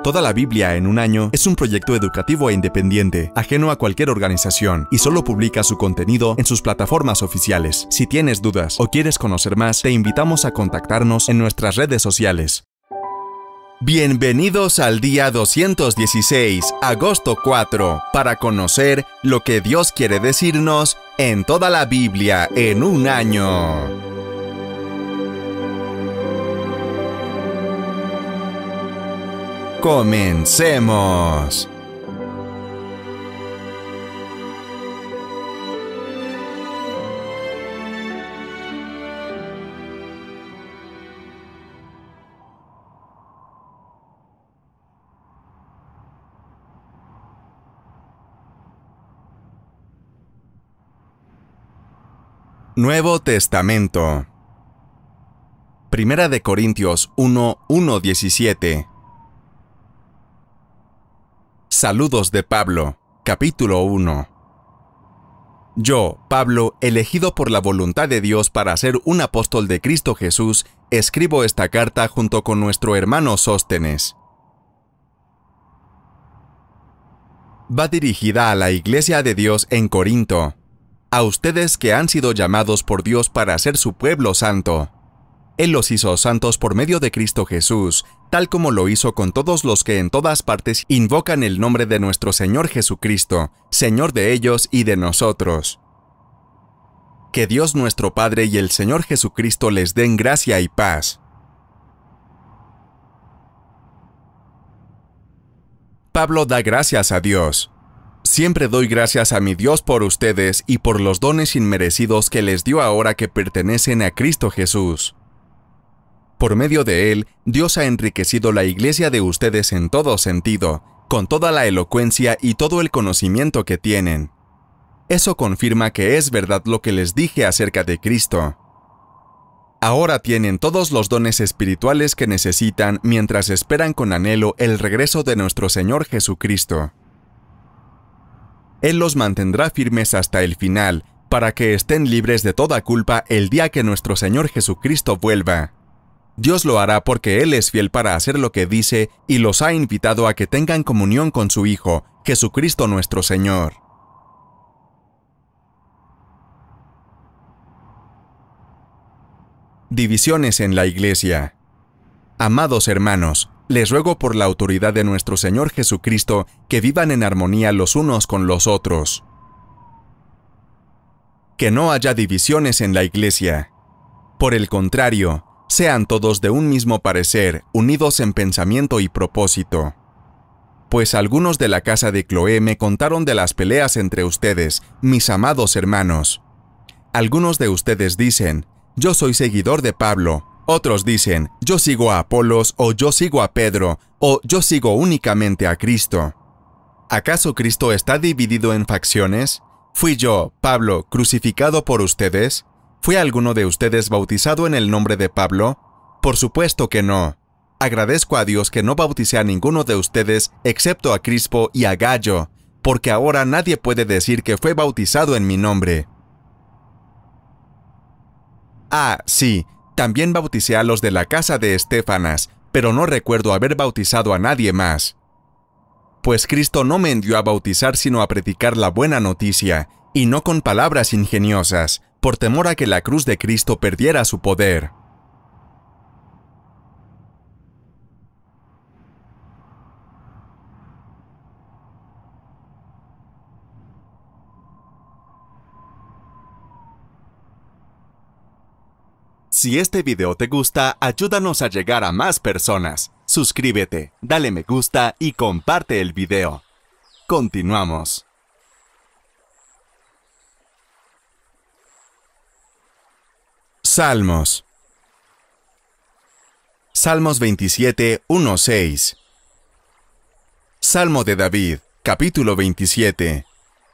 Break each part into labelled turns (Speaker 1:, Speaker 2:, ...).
Speaker 1: Toda la Biblia en un año es un proyecto educativo e independiente, ajeno a cualquier organización, y solo publica su contenido en sus plataformas oficiales. Si tienes dudas o quieres conocer más, te invitamos a contactarnos en nuestras redes sociales. Bienvenidos al día 216, agosto 4, para conocer lo que Dios quiere decirnos en toda la Biblia en un año. ¡Comencemos! Nuevo Testamento. Primera de Corintios 1:17. Saludos de Pablo, capítulo 1. Yo, Pablo, elegido por la voluntad de Dios para ser un apóstol de Cristo Jesús, escribo esta carta junto con nuestro hermano Sóstenes. Va dirigida a la Iglesia de Dios en Corinto, a ustedes que han sido llamados por Dios para ser su pueblo santo. Él los hizo santos por medio de Cristo Jesús, tal como lo hizo con todos los que en todas partes invocan el nombre de nuestro Señor Jesucristo, Señor de ellos y de nosotros. Que Dios nuestro Padre y el Señor Jesucristo les den gracia y paz. Pablo da gracias a Dios. Siempre doy gracias a mi Dios por ustedes y por los dones inmerecidos que les dio ahora que pertenecen a Cristo Jesús. Por medio de él, Dios ha enriquecido la iglesia de ustedes en todo sentido, con toda la elocuencia y todo el conocimiento que tienen. Eso confirma que es verdad lo que les dije acerca de Cristo. Ahora tienen todos los dones espirituales que necesitan mientras esperan con anhelo el regreso de nuestro Señor Jesucristo. Él los mantendrá firmes hasta el final, para que estén libres de toda culpa el día que nuestro Señor Jesucristo vuelva. Dios lo hará porque Él es fiel para hacer lo que dice y los ha invitado a que tengan comunión con su Hijo, Jesucristo nuestro Señor. Divisiones en la Iglesia. Amados hermanos, les ruego por la autoridad de nuestro Señor Jesucristo que vivan en armonía los unos con los otros. Que no haya divisiones en la Iglesia. Por el contrario, sean todos de un mismo parecer, unidos en pensamiento y propósito. Pues algunos de la casa de Cloé me contaron de las peleas entre ustedes, mis amados hermanos. Algunos de ustedes dicen, yo soy seguidor de Pablo. Otros dicen, yo sigo a Apolos, o yo sigo a Pedro, o yo sigo únicamente a Cristo. ¿Acaso Cristo está dividido en facciones? ¿Fui yo, Pablo, crucificado por ustedes? ¿Fue alguno de ustedes bautizado en el nombre de Pablo? Por supuesto que no. Agradezco a Dios que no bauticé a ninguno de ustedes excepto a Crispo y a Gayo, porque ahora nadie puede decir que fue bautizado en mi nombre. Ah, sí, también bauticé a los de la casa de Estéfanas, pero no recuerdo haber bautizado a nadie más. Pues Cristo no me envió a bautizar sino a predicar la buena noticia, y no con palabras ingeniosas, por temor a que la cruz de Cristo perdiera su poder. Si este video te gusta, ayúdanos a llegar a más personas. Suscríbete, dale me gusta y comparte el video. Continuamos. Salmos. Salmos 27, 1-6. Salmo de David, capítulo 27.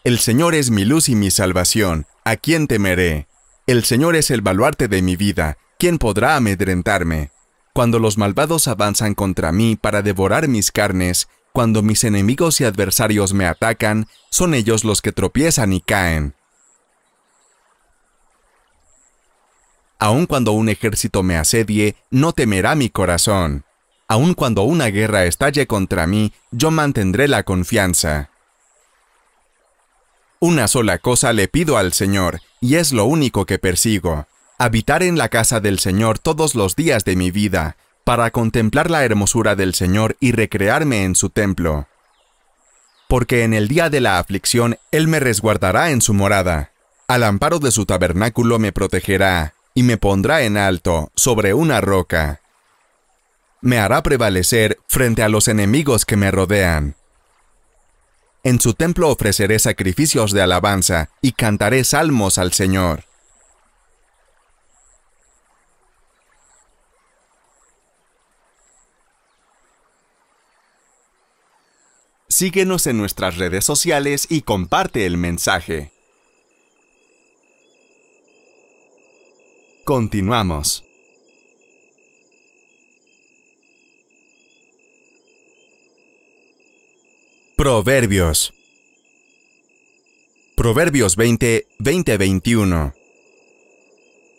Speaker 1: El Señor es mi luz y mi salvación, ¿a quién temeré? El Señor es el baluarte de mi vida, ¿quién podrá amedrentarme? Cuando los malvados avanzan contra mí para devorar mis carnes, cuando mis enemigos y adversarios me atacan, son ellos los que tropiezan y caen. Aun cuando un ejército me asedie, no temerá mi corazón. Aun cuando una guerra estalle contra mí, yo mantendré la confianza. Una sola cosa le pido al Señor, y es lo único que persigo: habitar en la casa del Señor todos los días de mi vida, para contemplar la hermosura del Señor y recrearme en su templo. Porque en el día de la aflicción Él me resguardará en su morada. Al amparo de su tabernáculo me protegerá, y me pondrá en alto, sobre una roca. Me hará prevalecer frente a los enemigos que me rodean. En su templo ofreceré sacrificios de alabanza, y cantaré salmos al Señor. Síguenos en nuestras redes sociales y comparte el mensaje. Continuamos. Proverbios. Proverbios 20:21.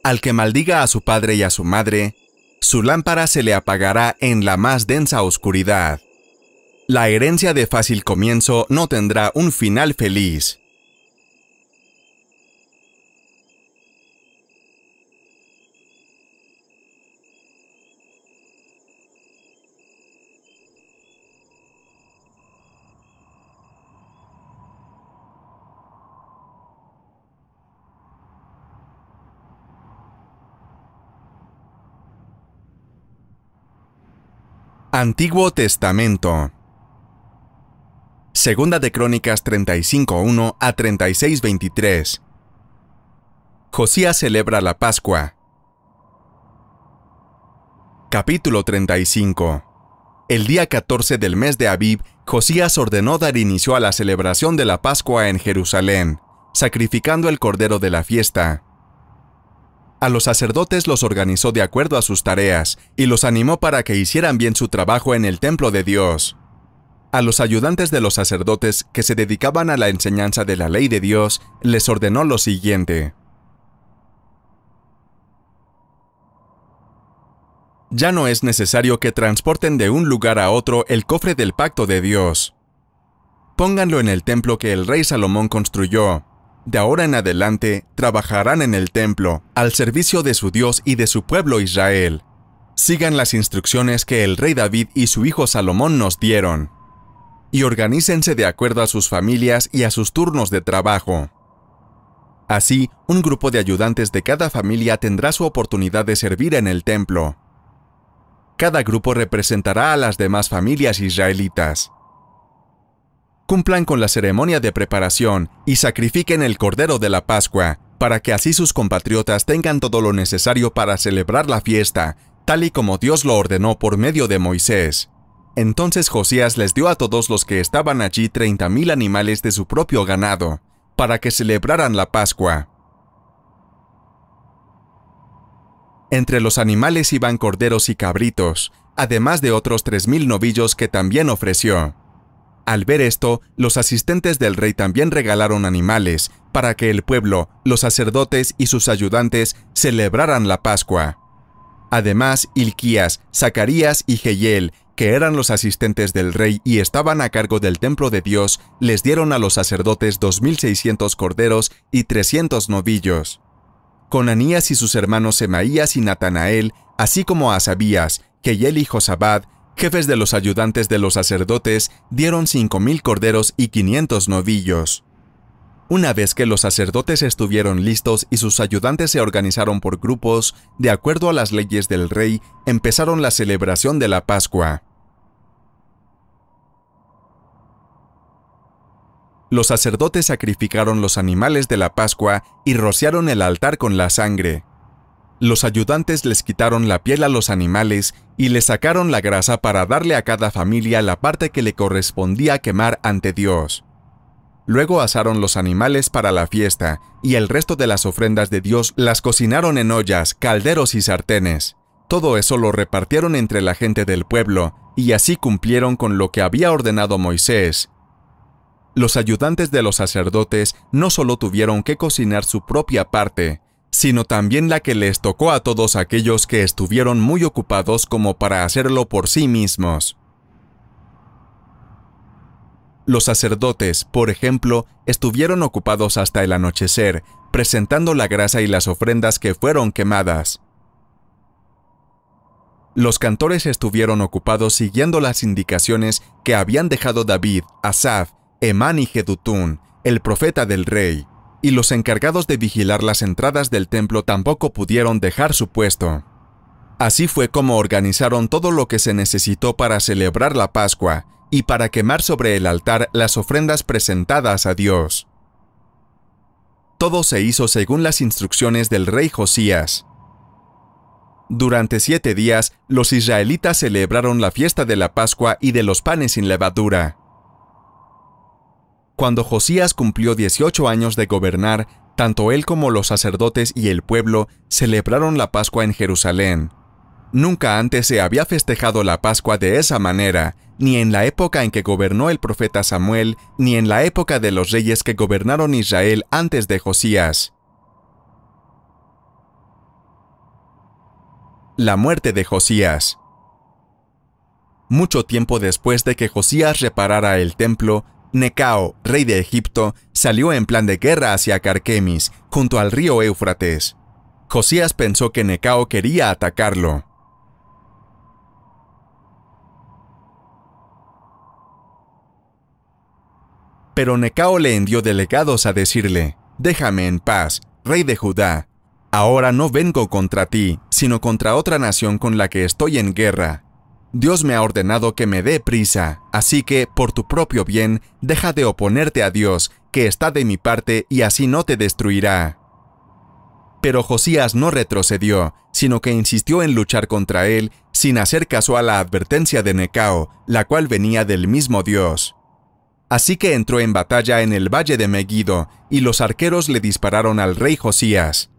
Speaker 1: Al que maldiga a su padre y a su madre, su lámpara se le apagará en la más densa oscuridad. La herencia de fácil comienzo no tendrá un final feliz. Antiguo Testamento. Segunda de Crónicas 35:1 a 36:23. Josías celebra la Pascua. Capítulo 35. El día 14 del mes de Abib, Josías ordenó dar inicio a la celebración de la Pascua en Jerusalén, sacrificando el cordero de la fiesta. A los sacerdotes los organizó de acuerdo a sus tareas, y los animó para que hicieran bien su trabajo en el templo de Dios. A los ayudantes de los sacerdotes que se dedicaban a la enseñanza de la ley de Dios, les ordenó lo siguiente: ya no es necesario que transporten de un lugar a otro el cofre del pacto de Dios. Pónganlo en el templo que el rey Salomón construyó. De ahora en adelante, trabajarán en el templo, al servicio de su Dios y de su pueblo Israel. Sigan las instrucciones que el rey David y su hijo Salomón nos dieron. Y organícense de acuerdo a sus familias y a sus turnos de trabajo. Así, un grupo de ayudantes de cada familia tendrá su oportunidad de servir en el templo. Cada grupo representará a las demás familias israelitas. Cumplan con la ceremonia de preparación y sacrifiquen el cordero de la Pascua, para que así sus compatriotas tengan todo lo necesario para celebrar la fiesta, tal y como Dios lo ordenó por medio de Moisés. Entonces Josías les dio a todos los que estaban allí 30,000 animales de su propio ganado, para que celebraran la Pascua. Entre los animales iban corderos y cabritos, además de otros 3,000 novillos que también ofreció. Al ver esto, los asistentes del rey también regalaron animales, para que el pueblo, los sacerdotes y sus ayudantes celebraran la Pascua. Además, Hilquías, Zacarías y Jehiel, que eran los asistentes del rey y estaban a cargo del templo de Dios, les dieron a los sacerdotes 2,600 corderos y 300 novillos. Conanías y sus hermanos Semaías y Natanael, así como Asabías, Jehiel y Josabad, jefes de los ayudantes de los sacerdotes, dieron 5,000 corderos y 500 novillos. Una vez que los sacerdotes estuvieron listos y sus ayudantes se organizaron por grupos, de acuerdo a las leyes del rey, empezaron la celebración de la Pascua. Los sacerdotes sacrificaron los animales de la Pascua y rociaron el altar con la sangre. Los ayudantes les quitaron la piel a los animales y les sacaron la grasa para darle a cada familia la parte que le correspondía quemar ante Dios. Luego asaron los animales para la fiesta, y el resto de las ofrendas de Dios las cocinaron en ollas, calderos y sartenes. Todo eso lo repartieron entre la gente del pueblo, y así cumplieron con lo que había ordenado Moisés. Los ayudantes de los sacerdotes no solo tuvieron que cocinar su propia parte, sino también la que les tocó a todos aquellos que estuvieron muy ocupados como para hacerlo por sí mismos. Los sacerdotes, por ejemplo, estuvieron ocupados hasta el anochecer, presentando la grasa y las ofrendas que fueron quemadas. Los cantores estuvieron ocupados siguiendo las indicaciones que habían dejado David, Asaf, Emán y Jedutún, el profeta del rey, y los encargados de vigilar las entradas del templo tampoco pudieron dejar su puesto. Así fue como organizaron todo lo que se necesitó para celebrar la Pascua y para quemar sobre el altar las ofrendas presentadas a Dios. Todo se hizo según las instrucciones del rey Josías. Durante 7 días, los israelitas celebraron la fiesta de la Pascua y de los panes sin levadura. Cuando Josías cumplió 18 años de gobernar, tanto él como los sacerdotes y el pueblo celebraron la Pascua en Jerusalén. Nunca antes se había festejado la Pascua de esa manera, ni en la época en que gobernó el profeta Samuel, ni en la época de los reyes que gobernaron Israel antes de Josías. La muerte de Josías. Mucho tiempo después de que Josías reparara el templo, Necao, rey de Egipto, salió en plan de guerra hacia Carquemis, junto al río Éufrates. Josías pensó que Necao quería atacarlo. Pero Necao le envió delegados a decirle: «Déjame en paz, rey de Judá. Ahora no vengo contra ti, sino contra otra nación con la que estoy en guerra. Dios me ha ordenado que me dé prisa, así que, por tu propio bien, deja de oponerte a Dios, que está de mi parte y así no te destruirá». Pero Josías no retrocedió, sino que insistió en luchar contra él, sin hacer caso a la advertencia de Necao, la cual venía del mismo Dios. Así que entró en batalla en el valle de Megiddo, y los arqueros le dispararon al rey Josías.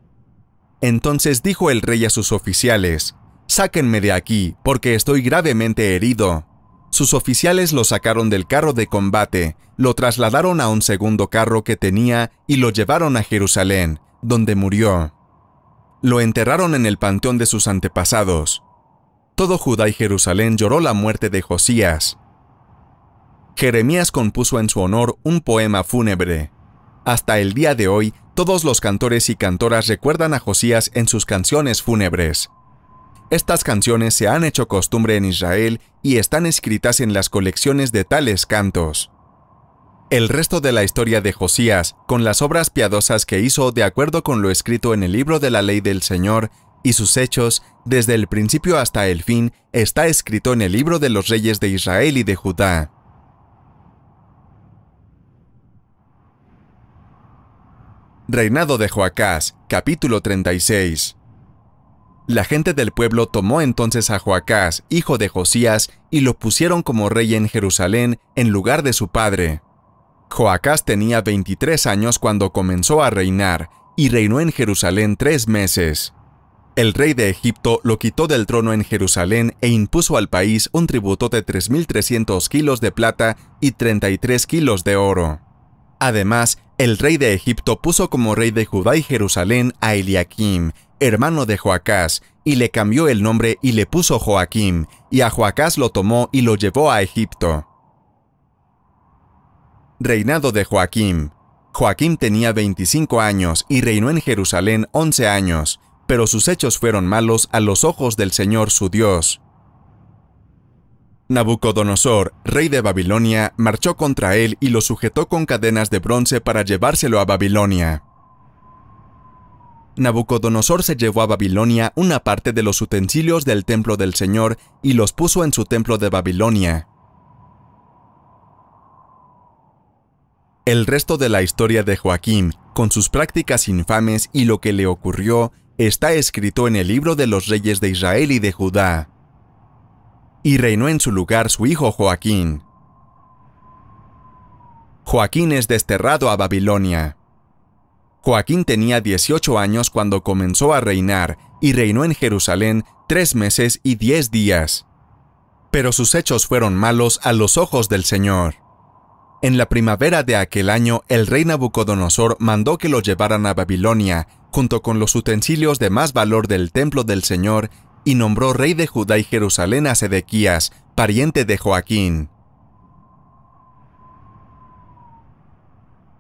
Speaker 1: Entonces dijo el rey a sus oficiales: «Sáquenme de aquí, porque estoy gravemente herido». Sus oficiales lo sacaron del carro de combate, lo trasladaron a un segundo carro que tenía y lo llevaron a Jerusalén, donde murió. Lo enterraron en el panteón de sus antepasados. Todo Judá y Jerusalén lloró la muerte de Josías. Jeremías compuso en su honor un poema fúnebre. Hasta el día de hoy, todos los cantores y cantoras recuerdan a Josías en sus canciones fúnebres. Estas canciones se han hecho costumbre en Israel y están escritas en las colecciones de tales cantos. El resto de la historia de Josías, con las obras piadosas que hizo de acuerdo con lo escrito en el libro de la ley del Señor, y sus hechos, desde el principio hasta el fin, está escrito en el libro de los reyes de Israel y de Judá. Reinado de Joacás, capítulo 36. La gente del pueblo tomó entonces a Joacás, hijo de Josías, y lo pusieron como rey en Jerusalén en lugar de su padre. Joacás tenía 23 años cuando comenzó a reinar, y reinó en Jerusalén 3 meses. El rey de Egipto lo quitó del trono en Jerusalén e impuso al país un tributo de 3.300 kilos de plata y 33 kilos de oro. Además, el rey de Egipto puso como rey de Judá y Jerusalén a Eliakim, hermano de Joacás, y le cambió el nombre y le puso Joaquim, y a Joacás lo tomó y lo llevó a Egipto. Reinado de Joaquim. Joaquim tenía 25 años y reinó en Jerusalén 11 años, pero sus hechos fueron malos a los ojos del Señor su Dios. Nabucodonosor, rey de Babilonia, marchó contra él y lo sujetó con cadenas de bronce para llevárselo a Babilonia. Nabucodonosor se llevó a Babilonia una parte de los utensilios del templo del Señor y los puso en su templo de Babilonia. El resto de la historia de Joaquim, con sus prácticas infames y lo que le ocurrió, está escrito en el libro de los reyes de Israel y de Judá. Y reinó en su lugar su hijo Joaquín. Joaquín es desterrado a Babilonia. Joaquín tenía 18 años cuando comenzó a reinar, y reinó en Jerusalén 3 meses y 10 días. Pero sus hechos fueron malos a los ojos del Señor. En la primavera de aquel año, el rey Nabucodonosor mandó que lo llevaran a Babilonia, junto con los utensilios de más valor del templo del Señor, y nombró rey de Judá y Jerusalén a Sedequías, pariente de Joaquín.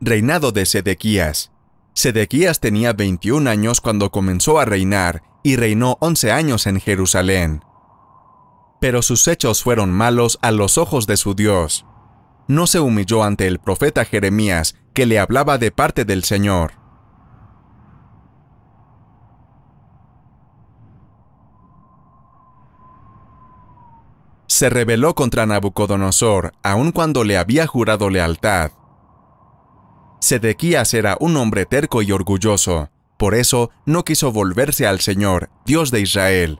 Speaker 1: Reinado de Sedequías. Sedequías tenía 21 años cuando comenzó a reinar, y reinó 11 años en Jerusalén. Pero sus hechos fueron malos a los ojos de su Dios. No se humilló ante el profeta Jeremías, que le hablaba de parte del Señor. Se rebeló contra Nabucodonosor, aun cuando le había jurado lealtad. Sedequías era un hombre terco y orgulloso, por eso no quiso volverse al Señor, Dios de Israel.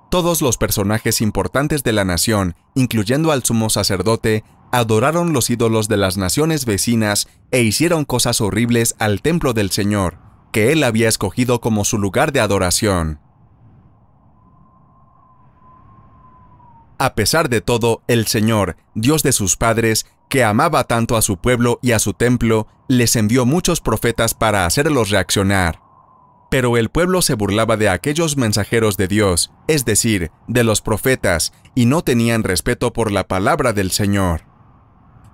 Speaker 1: Todos los personajes importantes de la nación, incluyendo al sumo sacerdote, adoraron los ídolos de las naciones vecinas e hicieron cosas horribles al templo del Señor, que él había escogido como su lugar de adoración. A pesar de todo, el Señor, Dios de sus padres, que amaba tanto a su pueblo y a su templo, les envió muchos profetas para hacerlos reaccionar. Pero el pueblo se burlaba de aquellos mensajeros de Dios, es decir, de los profetas, y no tenían respeto por la palabra del Señor.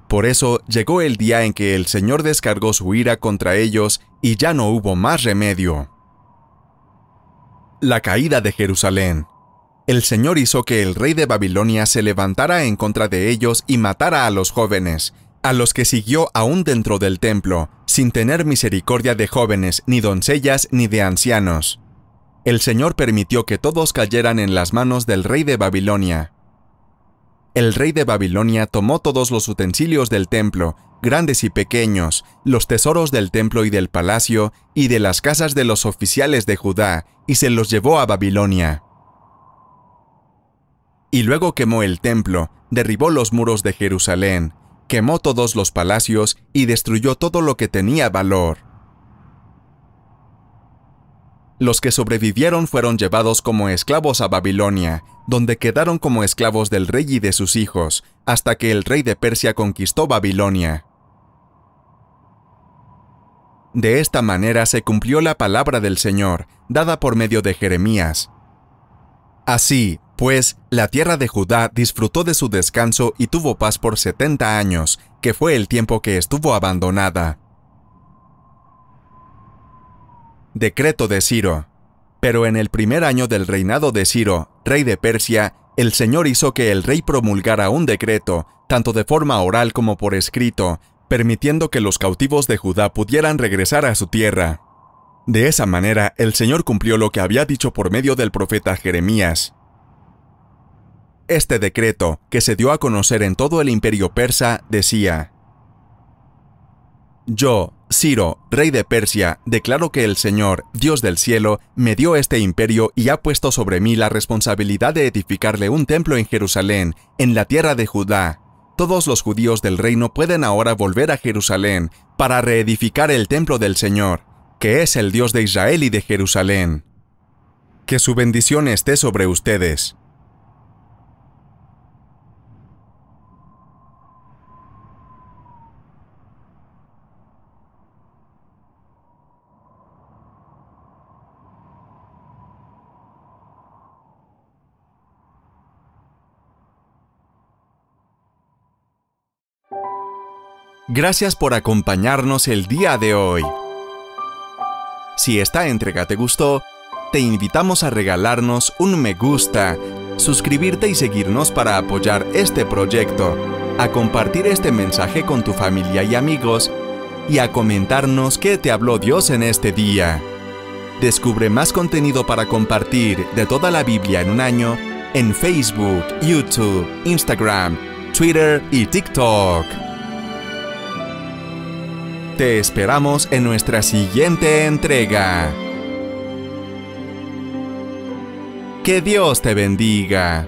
Speaker 1: Por eso llegó el día en que el Señor descargó su ira contra ellos y ya no hubo más remedio. La caída de Jerusalén. El Señor hizo que el rey de Babilonia se levantara en contra de ellos y matara a los jóvenes, a los que siguió aún dentro del templo, sin tener misericordia de jóvenes, ni doncellas, ni de ancianos. El Señor permitió que todos cayeran en las manos del rey de Babilonia. El rey de Babilonia tomó todos los utensilios del templo, grandes y pequeños, los tesoros del templo y del palacio, y de las casas de los oficiales de Judá, y se los llevó a Babilonia. Y luego quemó el templo, derribó los muros de Jerusalén, quemó todos los palacios y destruyó todo lo que tenía valor. Los que sobrevivieron fueron llevados como esclavos a Babilonia, donde quedaron como esclavos del rey y de sus hijos, hasta que el rey de Persia conquistó Babilonia. De esta manera se cumplió la palabra del Señor, dada por medio de Jeremías. Así, pues, la tierra de Judá disfrutó de su descanso y tuvo paz por 70 años, que fue el tiempo que estuvo abandonada. Decreto de Ciro. Pero en el primer año del reinado de Ciro, rey de Persia, el Señor hizo que el rey promulgara un decreto, tanto de forma oral como por escrito, permitiendo que los cautivos de Judá pudieran regresar a su tierra. De esa manera, el Señor cumplió lo que había dicho por medio del profeta Jeremías. Este decreto, que se dio a conocer en todo el imperio persa, decía: Yo, Ciro, rey de Persia, declaro que el Señor, Dios del cielo, me dio este imperio y ha puesto sobre mí la responsabilidad de edificarle un templo en Jerusalén, en la tierra de Judá. Todos los judíos del reino pueden ahora volver a Jerusalén para reedificar el templo del Señor, que es el Dios de Israel y de Jerusalén. Que su bendición esté sobre ustedes. Gracias por acompañarnos el día de hoy. Si esta entrega te gustó, te invitamos a regalarnos un me gusta, suscribirte y seguirnos para apoyar este proyecto, a compartir este mensaje con tu familia y amigos, y a comentarnos qué te habló Dios en este día. Descubre más contenido para compartir de toda la Biblia en un año en Facebook, YouTube, Instagram, Twitter y TikTok. Te esperamos en nuestra siguiente entrega. Que Dios te bendiga.